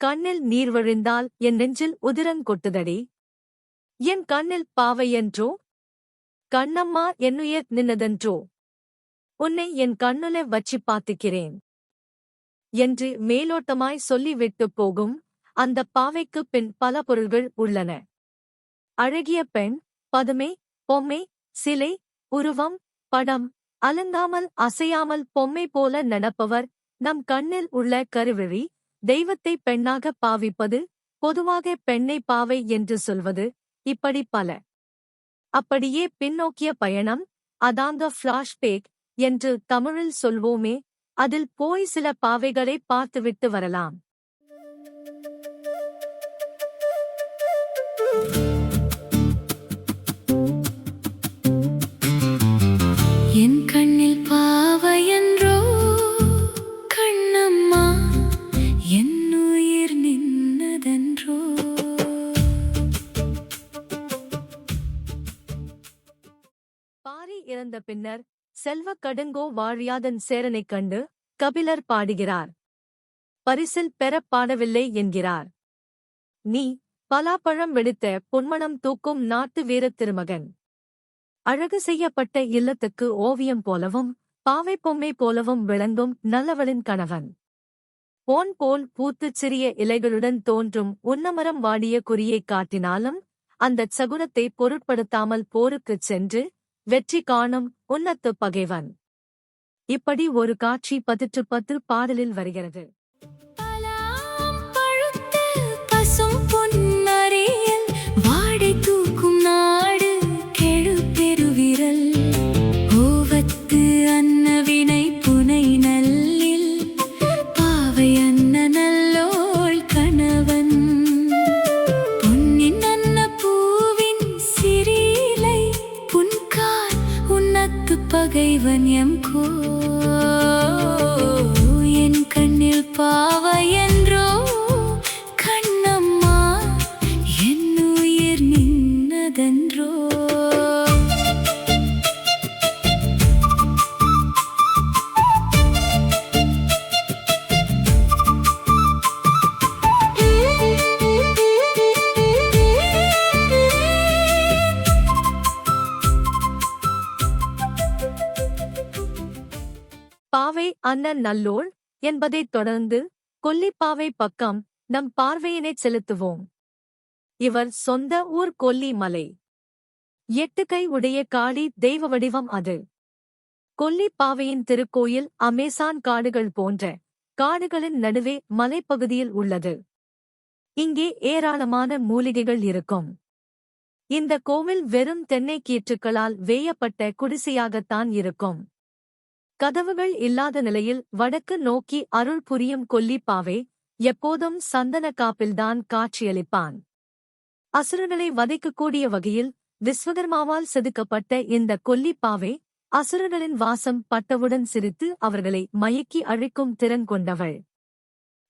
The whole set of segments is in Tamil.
கண்ணில் நீர் வழிந்தால் என் நெஞ்சில் உதிரங் கொட்டுதடி. என் கண்ணில் பாவையென்றோ கண்ணம்மா என்னுயிர் நின்னதென்றோ உன்னை என் கண்ணுல வச்சிப் பாத்துக்கிறேன் என்று மேலோட்டமாய் சொல்லிவிட்டுப் போகும் அந்தப் பாவைக்குப் பின் பல பொருள்கள் உள்ளன. அழகிய பெண், பதுமை, பொம்மை, சிலை, உருவம், படம், அலங்காமல் அசையாமல் பொம்மை போல நடப்பவர், நம் கண்ணில் உள்ள கருவிழி, தெய்வத்தை பெண்ணாகப் பாவிப்பது, பொதுவாக பெண்ணை பாவை என்று சொல்வது, இப்படி பல. அப்படியே பின்னோக்கிய பயணம், அதாங்க ஃப்ளாஷ்பேக் என்று தமிழில் சொல்வோமே, அதில் போய் சில பாவைகளை பார்த்துவிட்டு வரலாம். என் கண்ணில் பாவையென்றோ கண்ணம்மா என்னுயிர் நின்னதென்றோ. பாரி இறந்த பின்னர் செல்வக் கடுங்கோ வாழியாதன் சேரனைக் கண்டு கபிலர் பாடுகிறார். பரிசில் பெறப் பாடவில்லை என்கிறார். நீ பலாப்பழம் வெடித்த பொன்மணம் தூக்கும் நாட்டு வீரத் திருமகன். அழகு செய்யப்பட்ட இல்லத்துக்கு ஓவியம் போலவும் பாவை பொம்மை போலவும் விளங்கும் நல்லவளின் கணவன். போன் போல் பூத்துச் சிறிய இலைகளுடன் தோன்றும் உன்னமரம் வாடிய குறியைக் காட்டினாலும் அந்தச் சகுனத்தை பொருட்படுத்தாமல் போருக்குச் சென்று வெற்றி காணும் உன்னத்துப் பகைவன். இப்படி ஒரு காட்சி 10 பாடலில் வருகிறது. பகைவன் எம்கோ என் கண்ணில் பாவையென்றோ கண்ணம்மா என்னுயிர் நின்னதென்றோ. பாவை அண்ணன் நல்லோள் என்பதைத் தொடர்ந்து கொல்லிப்பாவை பக்கம் நம் பார்வையினைச் செலுத்துவோம். இவர் சொந்த ஊர் கொல்லி மலை. 8 கை உடைய காளி தெய்வ வடிவம் அது. கொல்லிப்பாவையின் திருக்கோயில் அமேசான் காடுகள் போன்ற காடுகளின் நடுவே மலைப்பகுதியில் உள்ளது. இங்கே ஏராளமான மூலிகைகள் இருக்கும். இந்த கோவில் வெறும் தென்னைக் கீற்றுக்களால் வேயப்பட்ட குடிசையாகத்தான் இருக்கும். கதவுகள் இல்லாத நிலையில் வடக்கு நோக்கி அருள் புரியும் கொல்லிப்பாவை எப்போதும் சந்தன காப்பில்தான் காட்சியளிப்பான். அசுரர்களை வதைக்கக்கூடிய வகையில் விஸ்வகர்மாவால் செதுக்கப்பட்ட இந்த கொல்லிப்பாவை அசுரர்களின் வாசம் பட்டவுடன் சிரித்து அவர்களை மயக்கி அழிக்கும் திறன் கொண்டவள்.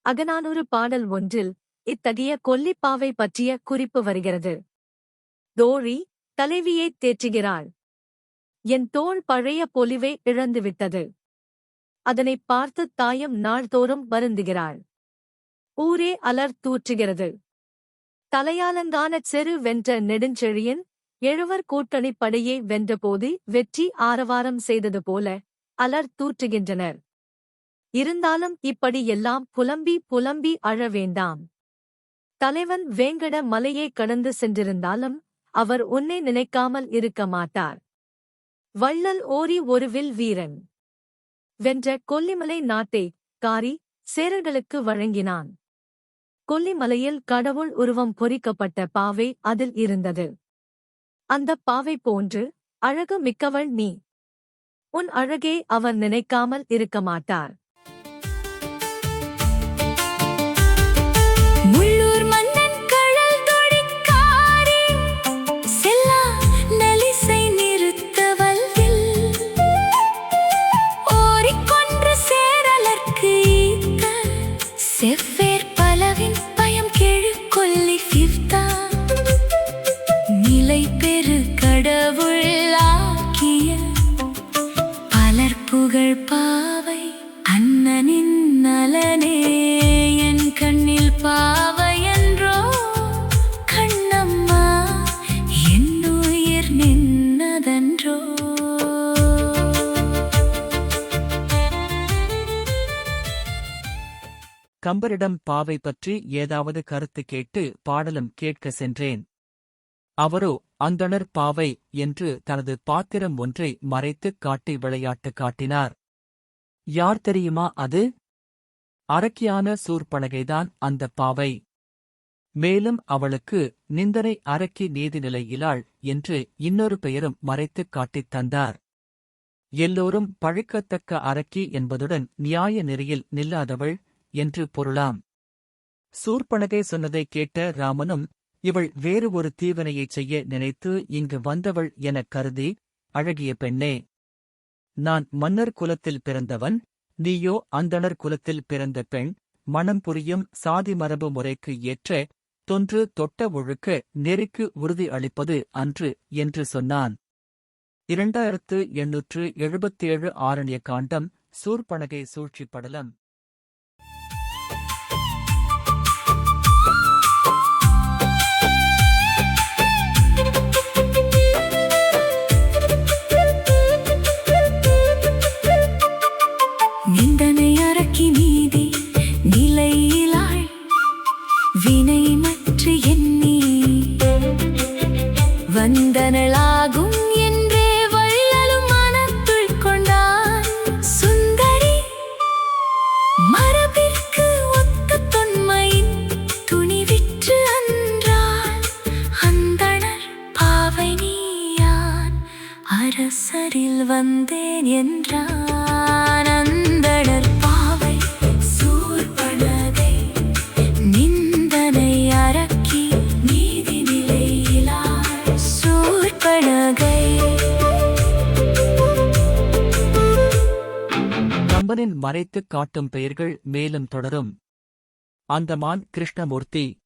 அகநானூறு பாடல் ஒன்றில் இத்தகைய கொல்லிப்பாவை பற்றிய குறிப்பு வருகிறது. தோழி தலைவியைத் தேற்றுகிறாள். என் தோள் பழைய பொலிவை இழந்துவிட்டது. அதனைப் பார்த்து தாயம் நாள்தோறும் வருந்துகிறாள். ஊரே அலர் தூற்றுகிறது. தலையாலங்கான செரு வென்ற நெடுஞ்செழியன் 7 கூட்டணிப் படையை வென்றபோது வெற்றி ஆரவாரம் செய்தது போல அலர் தூற்றுகின்றனர். இருந்தாலும் இப்படி எல்லாம் புலம்பி புலம்பி அழ வேண்டாம். தலைவன் வேங்கட மலையை கடந்து சென்றிருந்தாலும் அவர் உன்னை நினைக்காமல் இருக்க மாட்டார். வள்ளல் ஓரி ஒரு வில் வீரன் வென்ற கொல்லிமலை நாட்டை காரி சேரர்களுக்கு வழங்கினான். கொல்லிமலையில் கடவுள் உருவம் பொறிக்கப்பட்ட பாவை அதில் இருந்தது. அந்தப் பாவை போன்று அழகு மிக்கவள் நீ. உன் அழகே அவர் நினைக்காமல் இருக்க மாட்டார். செவ்வேர் பலவின் பயம் கெழு கொல்லி ஃபிஃப்தா நிலை பெரு கடவுளாக்கிய பலர் புகழ் பாவை அண்ணனின் நலனே என் கண்ணில் பா நின்னதன்றோ. கம்பரிடம் பாவை பற்றி ஏதாவது கருத்து கேட்டு பாடலும் கேட்க சென்றேன். அவரோ அந்தணர் பாவை என்று தனது பாத்திரம் ஒன்றை மறைத்துக் காட்டி விளையாட்டு காட்டினார். யார் தெரியுமா அது? அரக்கியான சூர்பனகைதான் அந்த பாவை. மேலும் அவளுக்கு நிந்தனை அரக்கி நீதிநிலை இலாள் என்று இன்னொரு பெயரும் மறைத்துக் காட்டித் தந்தார். எல்லோரும் பழிக்கத்தக்க அரக்கி என்பதுடன் நியாய நெறியில் நில்லாதவள் என்று பொருளாம். சூர்பனகை சொன்னதைக் கேட்ட ராமனும், இவள் வேறு ஒரு தீவினையைச் செய்ய நினைத்து இங்கு வந்தவள் எனக் கருதி, அழகிய பெண்ணே, நான் மன்னர் குலத்தில் பிறந்தவன், நீயோ அந்தணர் குலத்தில் பிறந்த பெண், மணம் புரியும் சாதி மரபு முறைக்கு ஏற்ற தொன்று தொட்ட ஒழுக்க நெறிக்கு உறுதி அளிப்பது அன்று என்று சொன்னான். 2877 ஆரண்ய காண்டம். சூர்பனகை சூழ்ச்சி படலம். நிந்தனை அரக்கி நீதி நிலையிலாள் வினை மற்ற எண்ணி வந்தனளாகும் என்றே வள்ளலும் மனத்துள் கொண்டான். சுந்தரி மரபிற்கு ஒத்த தொன்மையின் துணிவிற்று அன்றாள். அந்தணர் பாவை நீயான் அரசரில் வந்தேன் என்றான். அந்தணர் பாவை சூர்பனகை நிந்தனை அரக்கி நீதி நிலையிலாள். சூர்பனகை. கம்பனின் மறைத்துக் காட்டும் பெயர்கள் மேலும் தொடரும். அந்தமான் கிருஷ்ணமூர்த்தி.